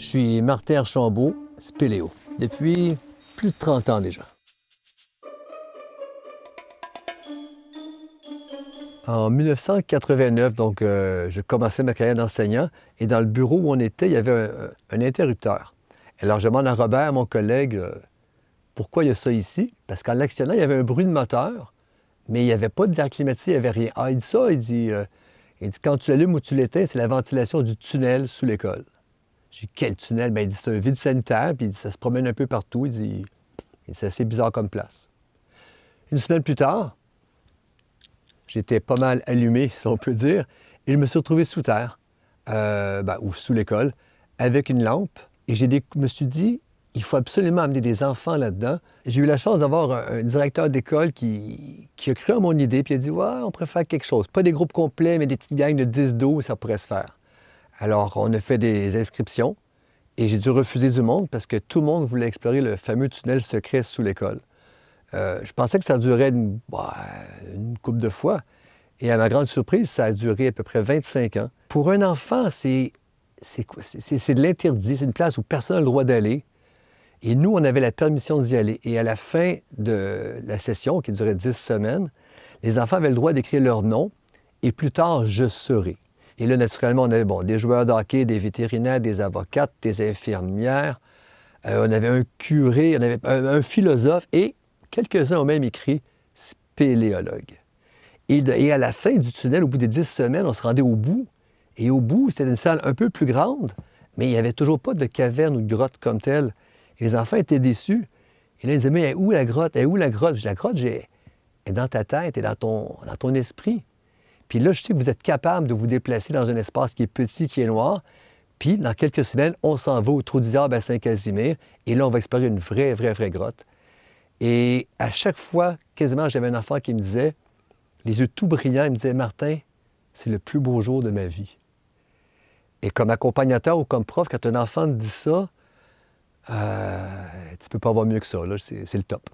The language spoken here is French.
Je suis Martin Archambault, spéléo, depuis plus de 30 ans déjà. En 1989, donc, je commençais ma carrière d'enseignant et dans le bureau où on était, il y avait un interrupteur. Alors, je demande à Robert, mon collègue, pourquoi il y a ça ici? Parce qu'en l'actionnant, il y avait un bruit de moteur, mais il n'y avait pas d'air climatisé, il n'y avait rien. Ah, il dit ça, il dit quand tu l'allumes ou tu l'éteins, c'est la ventilation du tunnel sous l'école. J'ai dit, quel tunnel? Bien, il dit, c'est un vide sanitaire, puis il dit, ça se promène un peu partout. Il dit, c'est assez bizarre comme place. Une semaine plus tard, j'étais pas mal allumé, si on peut dire, et je me suis retrouvé sous terre, ou sous l'école, avec une lampe. Et je me suis dit, il faut absolument amener des enfants là-dedans. J'ai eu la chance d'avoir un directeur d'école qui a cru à mon idée, puis il a dit, ouais, on pourrait faire quelque chose. Pas des groupes complets, mais des petites gangs de 10-12, ça pourrait se faire. Alors, on a fait des inscriptions et j'ai dû refuser du monde parce que tout le monde voulait explorer le fameux tunnel secret sous l'école. Je pensais que ça durait une couple de fois. Et à ma grande surprise, ça a duré à peu près 25 ans. Pour un enfant, c'est de l'interdit. C'est une place où personne n'a le droit d'aller. Et nous, on avait la permission d'y aller. Et à la fin de la session, qui durait 10 semaines, les enfants avaient le droit d'écrire leur nom et plus tard, je serai. Et là, naturellement, on avait des joueurs de hockey, des vétérinaires, des avocates, des infirmières. On avait un curé, on avait un philosophe et quelques-uns ont même écrit spéléologue. Et à la fin du tunnel, au bout des 10 semaines, on se rendait au bout. Et au bout, c'était une salle un peu plus grande, mais il n'y avait toujours pas de caverne ou de grotte comme telle. Et les enfants étaient déçus. Et là, ils disaient, mais elle est où la grotte? Elle est où la grotte? Je dis, la grotte, elle est dans ta tête, elle est dans ton esprit. Puis là, je sais que vous êtes capable de vous déplacer dans un espace qui est petit, qui est noir. Puis, dans quelques semaines, on s'en va au Trou du Diable à Saint-Casimir. Et là, on va explorer une vraie grotte. Et à chaque fois, quasiment, j'avais un enfant qui me disait, les yeux tout brillants, il me disait, Martin, c'est le plus beau jour de ma vie. Et comme accompagnateur ou comme prof, quand un enfant te dit ça, tu peux pas avoir mieux que ça, là, c'est le top.